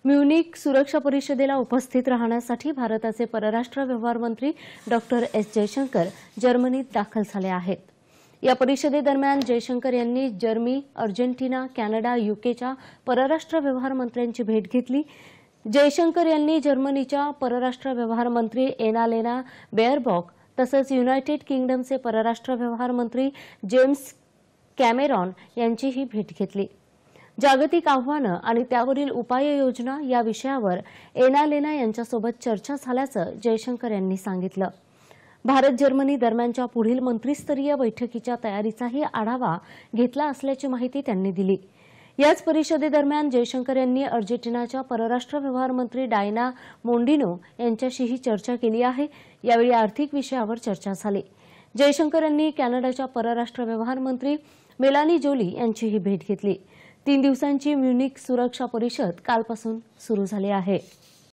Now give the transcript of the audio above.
Munich सुरक्षा परिषदेला उपस्थित राहण्यासाठी भारताचे परराष्ट्र व्यवहार मंत्री डॉक्टर एस जयशंकर जर्मनीत दाखल झाले आहेत। या परिषदेदरम्यान जयशंकर यांनी जर्मनी, अर्जेंटिना, कॅनडा, यूकेच्या परराष्ट्र व्यवहार मंत्र्यांची भेट घेतली। जयशंकर यांनी जर्मनीच्या परराष्ट्र व्यवहार मंत्री एनालेना बेअरबॉक तसंच युनायटेड किंगडमचे परराष्ट्र व्यवहार मंत्री जेम्स कॅमेरॉन यांचीही भेट घेतली। जागतिक आव्हानं आणि त्यावरील उपाययोजना या विषयावर एनालेना यांच्यासोबत चर्चा झाल्याचं जयशंकर यांनी सांगितलं। भारत जर्मनी दरम्यानच्या पुढील मंत्रिस्तरीय बैठकीच्या तयारीचाही आढावा घेतला असल्याची माहिती त्यांनी दिली। याच परिषदेदरम्यान जयशंकर यांनी अर्जेंटिनाच्या परराष्ट्र व्यवहार मंत्री डायना मोंडिनो यांच्याशीही चर्चा केली आहे। यावेळी आर्थिक विषयावर चर्चा झाली। जयशंकर यांनी कॅनडाच्या परराष्ट्र व्यवहार मंत्री मेलानी जोली यांचीही भेट घेतली। 3 दिवसांची म्युनिक सुरक्षा परिषद कालपासून सुरू झाली आहे।